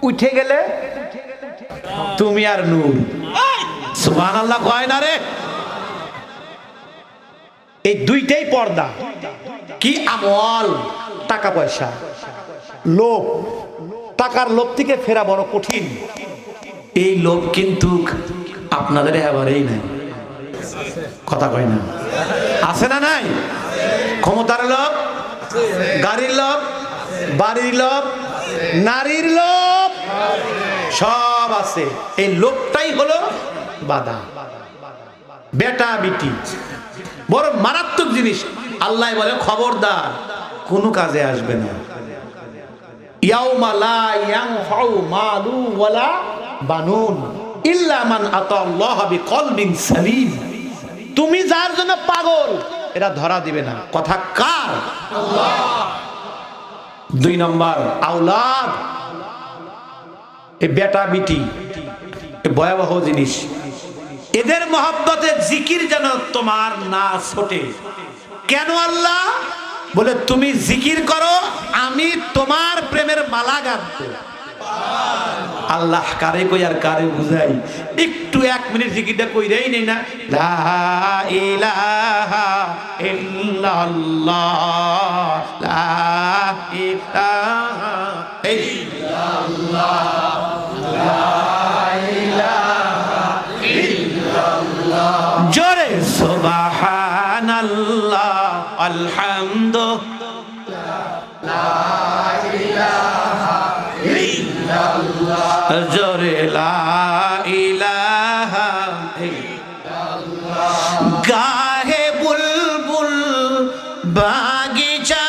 উঠে গেলে তুমি আর নূর। সুবহানাল্লাহ কয় না রে? এই দুইটাই পর্দা। কি আমল? টাকা পয়সা, লোভ। টাকার লোভ থেকে ফেরা বড় কঠিন। এই লোভ কিন্তু আপনাদের এবারেই নাই। কথা কয় না? আছে না নাই? ক্ষমতার লোভ, গাড়ির লোভ, বাড়ির লোভ, নারীর লোভ, সব আছে। এই লোভটাই হলো বাধা। বেটা বিটি বড় মারাত্মক জিনিস। আল্লাহ বলে খবরদার কোনো কাজে আসবে না। ইয়াউমা লা ইয়ানফাউ মালু ওয়ালা বানুন ইল্লা মান আতাল্লাহা বিকলবিন সালিম। তুমি যার জন্য পাগল এরা ধরা দিবে না। কথা কার? আল্লাহ। 2 নম্বর আওলাদ। এই বেটা বিটি ভয়াবহ জিনিস। এদের মহব্বতে জিকির যেন তোমার না ছোটে। কেন? আল্লাহ বলে তুমি জিকির করো, আমি তোমার প্রেমের মালা গাঁথবো। আল্লাহ কারে কই আর কারে বুঝাই? একটু 1 মিনিট জিকিরটা কইরাই নেই না। লা ইলাহা ইল্লাল্লাহ, লা ইলাহা ইল্লাল্লাহ, লা ইলাহা ইল্লাল্লাহ। জোরে সুবহানাল্লাহ, আলহামদুলিল্লাহ, লা ইলাহা ইল্লাল্লাহ, জোরে লা ইলাহা ইল্লাল্লাহ। গাহে বুলবুল বাগিচা,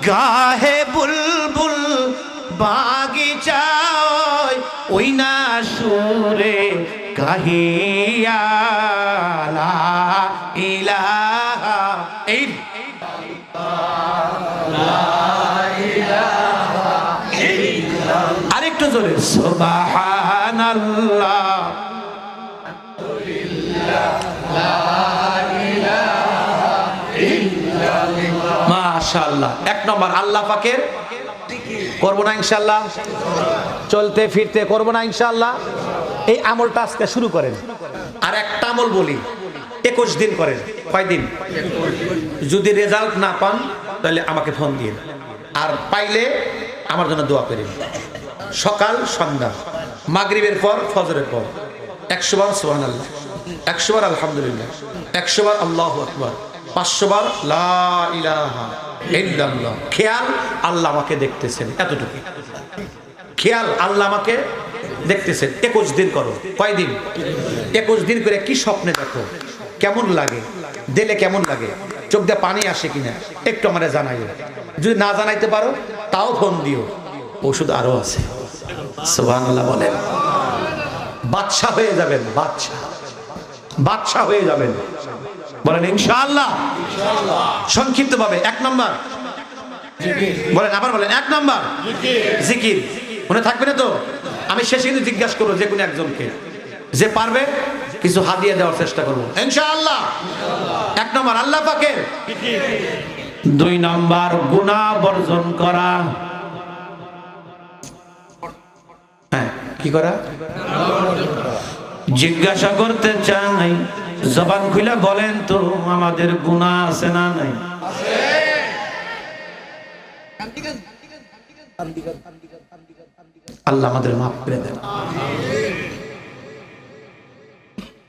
গাহে বুলবুল বাগিচা, ওই না সুরে গাহিয়া লা ইলাহা ইল্লাল্লাহ। আরেকটু জোরে সুবহানাল্লাহ, মাশাআল্লাহ। 1 নম্বর আল্লাহ পাকের করবো না ইনশাআল্লাহ? চলতে ফিরতে করবো না ইনশাআল্লাহ? এই আমলটা আজকে শুরু করেন। আর একটা আমল বলি, 21 দিন করেন। কয় দিন? যদি রেজাল্ট না পান তাহলে আমাকে ফোন দিন, আর পাইলে আমার জন্য দোয়া করেন। সকাল সন্ধ্যা, মাগরিবের পর, ফজরের পর 100 বার সুবহানাল্লাহ, 100 বার আলহামদুলিল্লাহ, 100 বার আল্লাহু আকবার, 500 বার লা ইলাহা ইল্লাল্লাহ। খেয়াল আল্লাহ আমাকে দেখতেছেন, এতটুকু খেয়াল আল্লাহ আমাকে দেখতেছেন। 21 দিন করো। কয় দিন? 21 দিন করে কি স্বপ্নে দেখো, কেমন লাগে, দিলে কেমন লাগে, চোখ দিয়ে পানি আসে কিনা একটু আমারে জানাইও। যদি না জানাইতে পারো তাও ফোন দিও। ওষুধ আরো আছে। সুবহানাল্লাহ বলেন। বাদশা হয়ে যাবেন, বাদশা হয়ে যাবেন। বলেন ইনশাআল্লাহ। সংক্ষিপ্ত ভাবে 1 নম্বর বলেন, আবার বলেন। 1 নম্বর জিকির। মনে থাকবে না তো? আমি শেষে কিন্তু জিজ্ঞাসা করবো যে কোনো একজনকে, যে পারবে কিছু হাদিয়া দেওয়ার চেষ্টা করবো ইনশাআল্লাহ। 1 নম্বর আল্লাহ পাকের। 2 নম্বর গুনাহ বর্জন করা। হ্যাঁ, কি করা? জিজ্ঞাসা করতে চাই, জবান খুলে বলেন তো আমাদের গুনাহ আছে না নাই? আল্লাহ আমাদের মাফ করে দেন।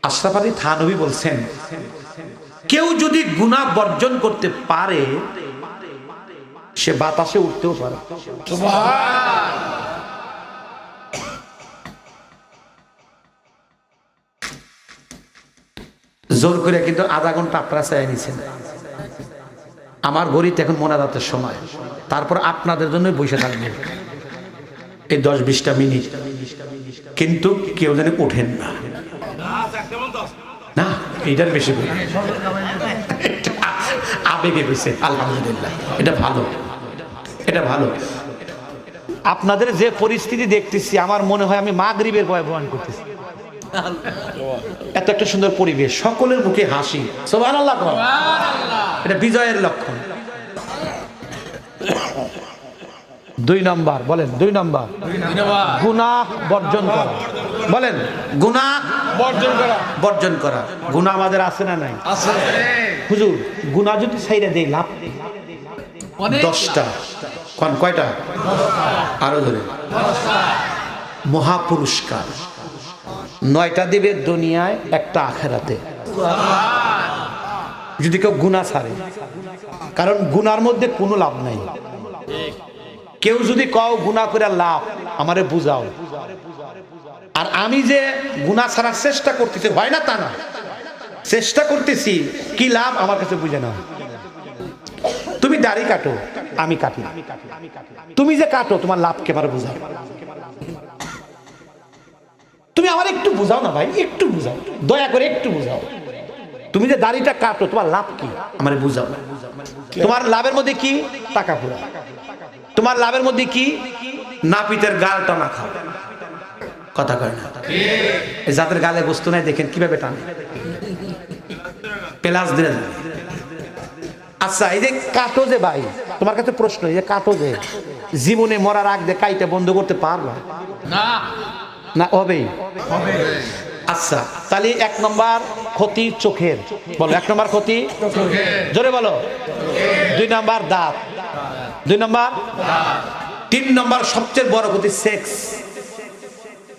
আশরাফ আলী থানভী বলছেন, কেউ যদি গুনাহ বর্জন করতে পারে সে বাতাসে উঠতেও পারে। জোর করে কিন্তু আধা ঘন্টা আপনারা চাই নিছেন। আমার ঘড়িতে এখন মোনাজাতের সময়, তারপর আপনাদের জন্য বসে থাকবে এই 10-20টা মিনিট, কিন্তু কেউ যেন ওঠেন না। না, এইটার বেশি আবেগে হয়েছে। আলহামদুলিল্লাহ, এটা ভালো, এটা ভালো। আপনাদের যে পরিস্থিতি দেখতেছি, আমার মনে হয় আমি মাগরিবের ভয় বয়ান করতেছি। এত একটা সুন্দর পরিবেশ, সকলের মুখে হাসি। সুবহানাল্লাহ, এটা বিজয়ের লক্ষণ। দুই নাম্বার বলেন, দুই নাম্বার গুনাহ বর্জন করা। বলেন গুনাহ বর্জন করা। গুনাহ আমাদের আছে না নাই? হুজুর গুনাহ যদি ছাইরা দেই লাভ 10টা। কোন কয়টা? আরো ধরে মহাপুরস্কার 9টা দিবে দুনিয়ায়, একটা আখেরাতে। যদি কেউ গুনাহ ছাড়ে, কারণ গুনার মধ্যে কোনো লাভ নাই। কেউ যদি কও গুনাহ করে লাভ, আমারে বুঝাও। আর আমি যে গুনাহ ছাড়ার চেষ্টা করতেছি, হয় না তা না, চেষ্টা করতেছি, কি লাভ আমার কাছে বুঝে না। তুমি দাড়ি কাটো, আমি কাটি, তুমি যে কাটো তোমার লাভ কে আমার বুঝাও। তুমি আমার একটু বুঝাও না ভাই, একটু বুঝাও, দয়া করে একটু বুঝাও। তুমি যে দাড়িটা কাটো তোমার লাভ কি আমারে বুঝাও। তোমার লাভের মধ্যে কি? টাকা পুরা। তোমার লাভের মধ্যে কি? নাপিতের গাল টানা খাও। কথা কয় না? যাদের গালে বস্তু নাই দেখেন কিভাবে টানে, পেলাস দিয়ে। আচ্ছা এই যে কাটো যে ভাই, তোমার কাছে প্রশ্ন, এই যে কাটো যে জীবনে মরার আগ দিয়ে কাইটা বন্ধ করতে পারবা না? না হবেই। আচ্ছা তাহলে 1 নম্বর ক্ষতি চোখের। বলো 1 নম্বর ক্ষতি জোরে বলো। 2 নম্বর দাঁত। 2 নম্বর। 3 নম্বর সবচেয়ে বড় ক্ষতি সেক্স,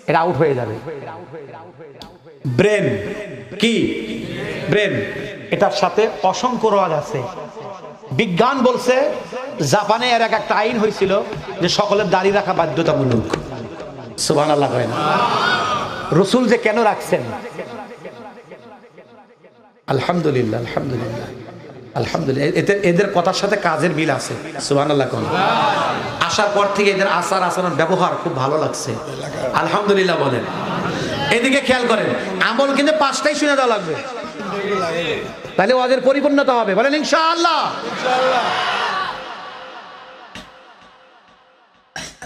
এটা আউট হয়ে যাবে। ব্রেন কি? ব্রেন, এটার সাথে অসংখ্য রোগ আছে। বিজ্ঞান বলছে জাপানে এর একটা আইন হয়েছিল যে সকলের দাড়ি রাখা বাধ্যতামূলক। সুবহানাল্লাহ কয় না? রাসূল যে কেন রাখছেন? আলহামদুলিল্লাহ, আলহামদুলিল্লাহ, আলহামদুলিল্লাহ। এদের কথার সাথে কাজের মিল আছে। সুবহানাল্লাহ কোন? আসার পর থেকে এদের আচার আচরণ ব্যবহার খুব ভালো লাগছে। আলহামদুলিল্লাহ বলেন। এদিকে খেয়াল করেন, আমল কিন্তু 5টাই শুনে দেওয়া লাগবে, তাহলে ওদের পরিপূর্ণতা হবে। বলেন ইনশাআল্লাহ।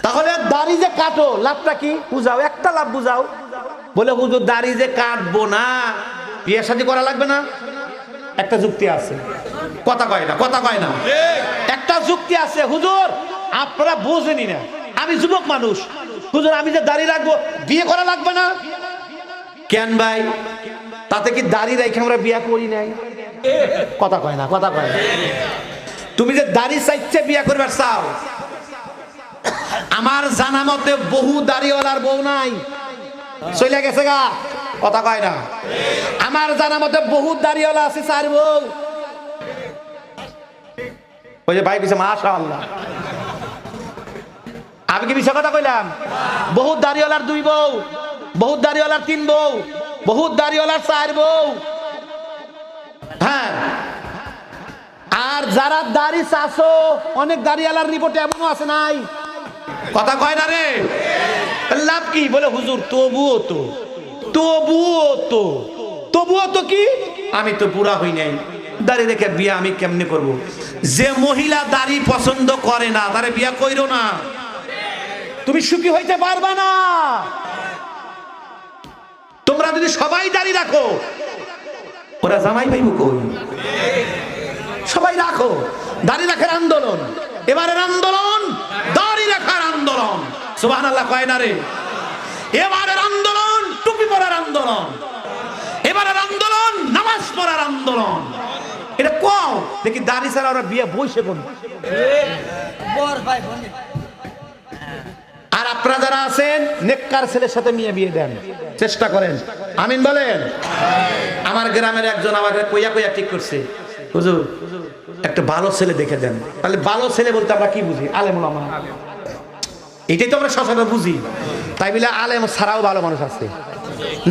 তাহলে দাড়ি যে কাটো লাভটা কি বুঝাও, একটা লাভ বুঝাও। বলে হুজুর দাড়ি যে কাটবো না, বিয়ে শাদী করা লাগবে না? একটা যুক্তি আছে। কথা কয় না, কথা কয় না। একটা যুক্তি আছে। হুজুর আপনারা বোঝেনি না, আমি যুবক মানুষ, হুজুর আমি যে দাড়ি রাখবো বিয়ে করা লাগবে না কেন ভাই? তাতে কি দাড়ি রেখে আমরা বিয়ে করি নাই? কথা কয় না, কথা কয় না। তুমি যে দাড়ি চাইছে বিয়ে করবার চাও, আমার জানা মতে বহু দাড়িওয়ালার বউ নাই, চলে গেছে গা। কথা কয় না। আমার জানা মতে বহু দাড়িওয়ালা আছে 4 বউ। ওই যে ভাই কিছু মাশাআল্লাহ, আমি কি মিছা কথা কইলাম? বহুত দাড়িওয়ালার 2 বউ, বহুত দাড়িওয়ালার 3 বউ, বহুত দাড়িওয়ালার 4 বউ। হ্যাঁ, আর যারা দাড়ি চাষো, অনেক দাড়িওয়ালার রিপোর্টে এমনও আছে নাই। কথা কয় না রে। লাভ কি? বলে হুজুর তবুও তো, তবুও তো, তবুও তো কি? আমি তো পুরা হই নাই, দাড়ি রেখে বিয়ে আমি কেমনে করব? যে মহিলা দাড়ি পছন্দ করে না তারে বিয়ে কইরো না, তুমি সুখী হইতে পারবা না। তোমরা যদি সবাই দাড়ি রাখো, ওরা জামাই পাইব কই? সবাই রাখো, দাড়ি রাখার আন্দোলন। এবারের আন্দোলন দাড়ি রাখার আন্দোলন। সুবহানাল্লাহ কয় না রে? এবারের আন্দোলন টুপি পরার আন্দোলন, এবারের আন্দোলন নামাজ পড়ার আন্দোলন। এটা কও দেখি দাড়ি ছাড়া ওরা বিয়ে বইছে কোন? আর আপনারা যারা আছেন নেককার ছেলের সাথে বিয়ে দেন, চেষ্টা করেন। আমিন বলেন। আমার গ্রামের একজন আমাকে কইয়া কইয়া ঠিক করছে, হুজুর একটা ভালো ছেলে দেখে দেন। তাহলে ভালো ছেলে বলতে আমরা কি বুঝি? আলেম ওলামা, এটাই তো আমরা সচরাচর বুঝি। তাই বলে আলেম ছাড়াও ভালো মানুষ আছে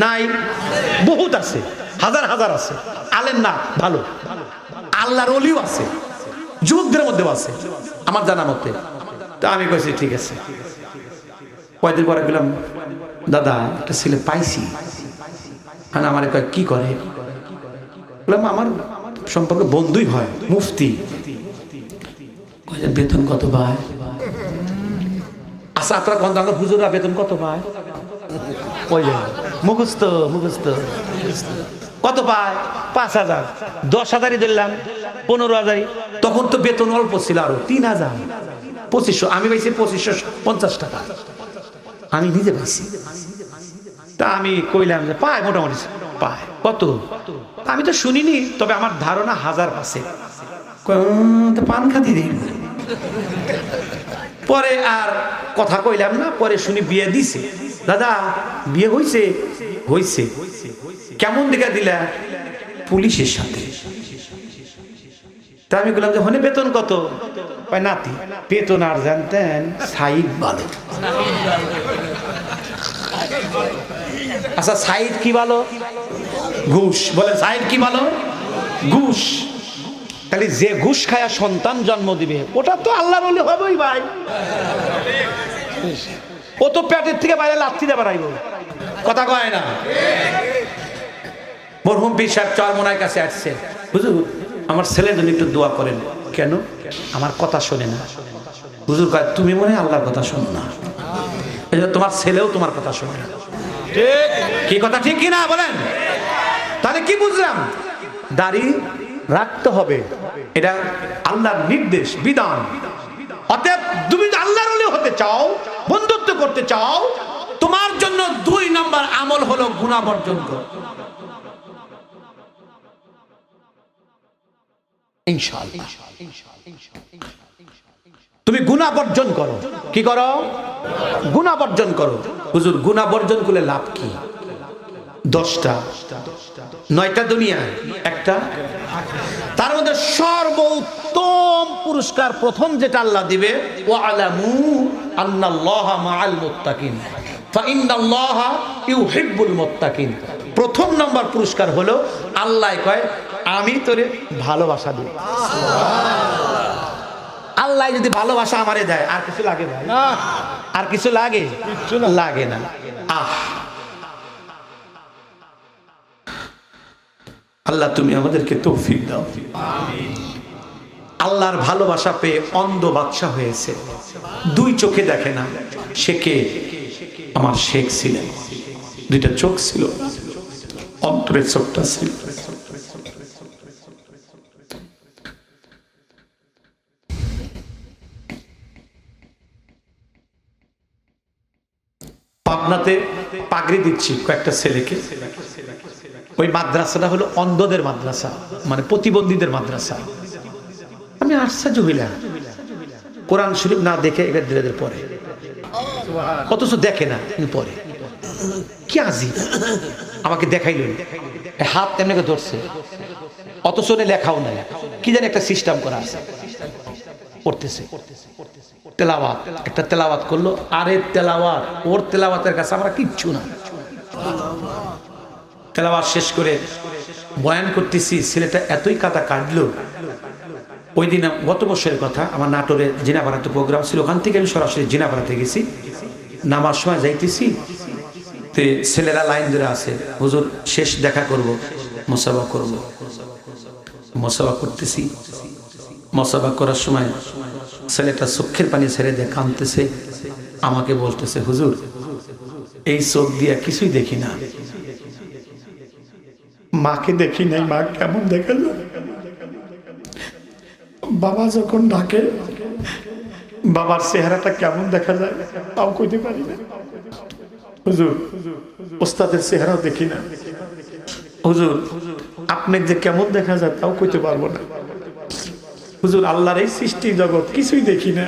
নাই? বহুত আছে, হাজার হাজার আছে। আলেম না ভালো, আল্লাহর ওলিও আছে, যুবকদের মধ্যেও আছে আমার জানা মতে। তো আমি কইছি ঠিক আছে। কয়েকদিন পরে গেলাম, দাদা একটা ছেলে পাইছি। হ্যাঁ, আমার কয় কি করে? বললাম আমার সম্পর্কে বন্ধুই হয়, মুফতি। বেতন কত পায়? আচ্ছা আপনারা কোন দাঙ্গা হুজুরা বেতন কত পায়? ওই মুখস্থ মুখস্থ। কত পায়? 5,000। 10,000ই দিলাম, 15,000। তখন তো বেতন অল্প ছিল, আরো 3,000, 2500। আমি পাইছি 2550 টাকা, আমি নিজে পাইছি। তা আমি কইলাম যে পায়, মোটামুটি পায়। কত? আমি তো শুনিনি, তবে আমার ধারণা 1000 পাশে। পান খাতি দিই। পরে আর কথা কইলাম না। পরে শুনি বিয়ে দিছে। দাদা বিয়ে হইছে? হইছে। কেমন দিকে দিলা? পুলিশের সাথে। তা আমি বললাম যে হনে বেতন কত? নাতি বেতন আর জানতেন সাইদ ভালো। আচ্ছা সাইদ কি ভালো? ঘুষ। বলে সাইদ কি ভালো? ঘুষ। তাহলে যে ঘুষ খায়া সন্তান জন্ম দিবে ওটা তো আল্লাহর ওলি হবেই ভাই। ও তো পেটের থেকে বাইরে লাথি দিয়ে বেড়াইব, কথা কয় না। মরহুম পীর সাহেব চরমোনার কাছে আসছে, হুজুর আমার ছেলের জন্য একটু দোয়া করেন। কেন? আমার কথা শোনে না। হুজুর কয় তুমি মনে হয় আল্লাহর কথা শোনো না, এই জন্য তোমার ছেলেও তোমার কথা শোনে না। কি কথা ঠিক কিনা বলেন? তাহলে কি বুঝলাম? দাড়ি রাখতে হবে, এটা আল্লাহর নির্দেশ, বিধান। অতএব তুমি আল্লাহর ওলি হতে চাও, বন্ধুত্ব করতে চাও, তোমার জন্য 2 নম্বর আমল হলো গুনাহ বর্জন করো। ইনশাআল্লাহ তুমি গুনাহ বর্জন করো। কি করো? গুনাহ বর্জন করো। হুজুর গুনাহ বর্জন করলে লাভ কি? 10টা, 9টা দুনিয়া, একটা। তার মধ্যে সর্বোত্তম পুরস্কার প্রথম যেটা আল্লাহ দিবে, ওয়ালামু আন্নাল্লাহা মাআল মুত্তাকিন ফাইন্নাল্লাহা ইউহিব্বুল মুত্তাকিন। প্রথম নম্বর পুরস্কার হলো আল্লাহ কয় আমি তোরে ভালোবাসা দেব। আল্লাহ যদি ভালোবাসা আমারে দেয় আর কিছু লাগে ভাই? আর কিছু লাগে? লাগে না। আল্লাহ তুমি আমাদেরকে তৌফিক দাও। আল্লাহর ভালোবাসা পেয়ে অন্ধ বাদশা হয়েছে, 2 চোখে দেখে না। সে কে? আমার শেখ ছিলেন। 2টা চোখ ছিল, অন্তরের চোখটা ছিল। পাবনাতে পাগড়ি দিচ্ছি কয়েকটা ছেলেকে। ওই মাদ্রাসাটা হলো অন্ধদের মাদ্রাসা, মানে প্রতিবন্ধীদের মাদ্রাসা। আমি আশ্চর্য হইলাম, কোরআন শরীফ না দেখে এবার ধীরে ধীরে পড়ে, অথচ দেখে না পড়ে। কি আজিব! আমাকে দেখাইল, হাত এমনি ধরছে, অথচ লেখাও নাই। কি জানি একটা সিস্টেম করা আছে, পড়তেছে। তেলাওয়াত, একটা তেলাওয়াত করলো, আরে তেলাওয়াত, ওর তেলাওয়াতের কাছে আমরা কিচ্ছু না। তেলাওয়াত শেষ করে বয়ান করতেছি, ছেলেটা এতই কাদা কাটলো। ওই দিন গত বছরের কথা, আমার নাটোরে জিনাপাড়াতে প্রোগ্রাম ছিল, ওখান থেকে আমি সরাসরি জিনাপাড়াতে গেছি। নামার সময় যাইতেছি, তে ছেলেরা লাইন ধরে আছে, হুজুর শেষ দেখা করব, মুসাফা করব। মুসাফা করতেছি, মুসাফা করার সময় ছেলেটা চোখের পানি ছেড়ে দিয়ে কাঁদতেছে। আমাকে বলতেছে, হুজুর এই চোখ দিয়া কিছুই দেখি না, মাকে দেখি নাই, মা কেমন দেখালো, বাবা যখন ডাকে বাবার চেহারাটা কেমন দেখা যায় তাও কইতে পারি না। হুজুর ওস্তাদের চেহারাও দেখি না, হুজুর আপনার যে কেমন দেখা যায় তাও কইতে পারবো না। হুজুর আল্লাহর এই সৃষ্টি জগৎ কিছুই দেখি না।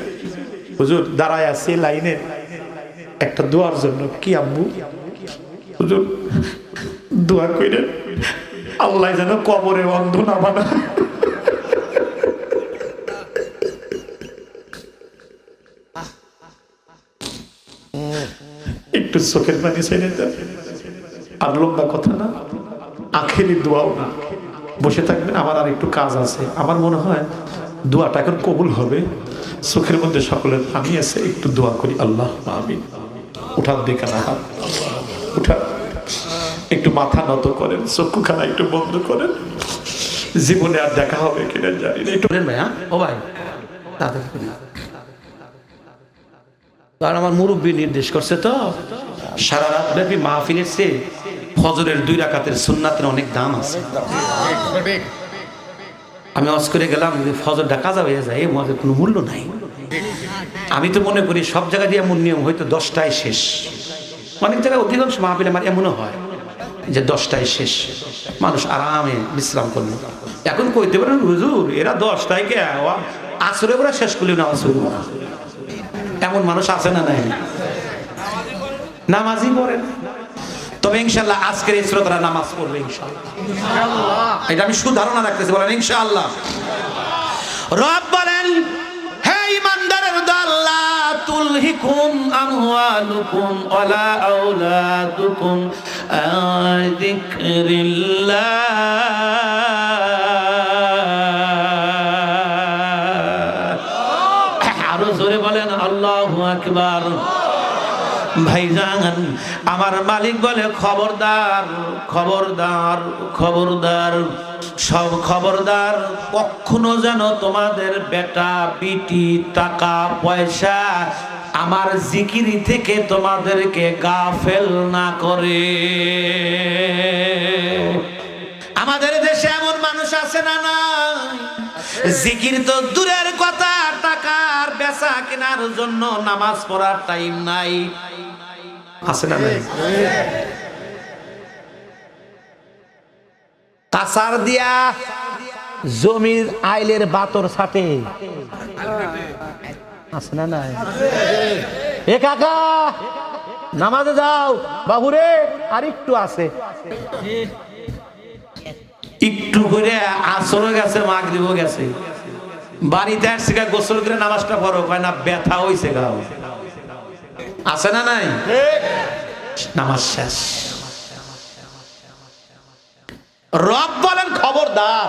হুজুর দাঁড়ায় আছে লাইনের একটা দোয়ার জন্য। কি আব্বু? হুজুর দোয়া কইরেন আল্লাহ যেন কবরে অন্ধ না বানায়। একটু চোখের পানি ছেড়ে দেন। আর লম্বা কথা না, আখেরি দোয়াও না, বসে থাকবেন। আমার আর একটু কাজ আছে, আমার মনে হয় দোয়াটা এখন কবুল হবে। চোখের মধ্যে সকলের পানি আছে, একটু দোয়া করি। আল্লাহ আমিন। উঠার দিকে না হাত উঠা, একটু মাথা নত করেন, চক্ষুখানা একটু বন্ধ করেন। জীবনে আর দেখা হবে কিনা জানি না, একটু ভাই। হ্যাঁ ও ভাই, কারণ আমার মুরব্বী নির্দেশ করছে তো, সারা রাত ব্যাপী মাহফিলের চেয়ে ফজরের 2 রাকাতের সুন্নাতের অনেক দাম আছে। আমি ওয়াজ করে গেলাম যে ফজরটা কাজা হয়ে যায়, এই ওয়াজের কোনো মূল্য নাই। আমি তো মনে করি সব জায়গা দিয়ে এমন নিয়ম হয়তো 10টায় শেষ, অনেক জায়গায় অধিকাংশ মাহফিলে আমার এমনও হয় যে 10টায় শেষ, মানুষ আরামে বিশ্রাম করলো। এখন কইতে পারেন হুজুর এরা 10টায় কে আসরে ওরা শেষ করলি না, এমন মানুষ আছে না নাই? নামাজই পড়েন। তবে ইনশাআল্লাহ আজকের এই শ্রোতারা নামাজ পড়বে ইনশাআল্লাহ, এটা আমি শুধু ধারণা রাখতেছি, বলেন ইনশাআল্লাহ। রব বলেন, হে ঈমানদারের দল, লা তুলহিকুম আমওয়ালুকুম ওয়ালা আওলাদুকুম আন যিকরিল্লাহ। আরো জোরে বলেন আল্লাহু আকবার। ভাইজান, আমার মালিক বলে খবরদার খবরদার খবরদার, সব খবরদার, কখনো যেন তোমাদের বেটা বিটি টাকা পয়সা আমার জিকিরি থেকে তোমাদেরকে গাফেল না করে। আমাদের দেশে এমন মানুষ আছে না নাই? জিকির তো দূরের কথা, টাকার বেচা কেনার জন্য নামাজ পড়ার টাইম নাই, আছে না নাই? কাসার দিয়া জমির আইলের বাতর সাথে, আছে না নাই? এ কাকা নামাজে যাও বাবুরে, আর একটু আছে, একটু করে আসরও গেছে, মাগরিবও গেছে, বাড়িতে আসছে গোসল করে নামাজটা পড়ো, কয় না ব্যথা হইছে গাও, আছে না নাই? নামাজ শেষ। রব বলেন খবরদার,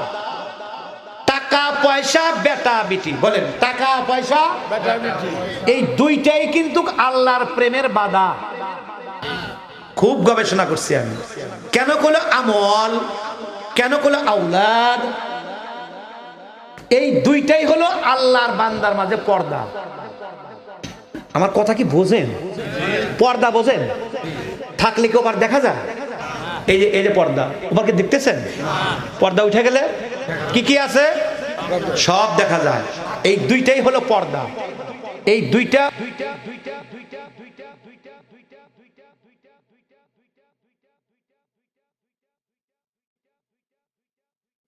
টাকা পয়সা বেটা বিটি, বলেন টাকা পয়সা বেটা বিটি, এই দুইটাই কিন্তু আল্লাহর প্রেমের বাধা। খুব গবেষণা করছি আমি, কেন কইলো আমল, কেন কইলো আওলাদ, এই দুইটাই হলো আল্লাহর বান্দার মাঝে পর্দা। আমার কথা কি বোঝেন? পর্দা বোঝেন? থাকলে কি ওবার দেখা যায়? এই যে এই যে পর্দা, ওবারকে দেখতেছেন? পর্দা উঠে গেলে কি কি আছে সব দেখা যায়। এই দুইটাই হলো পর্দা। এই দুইটা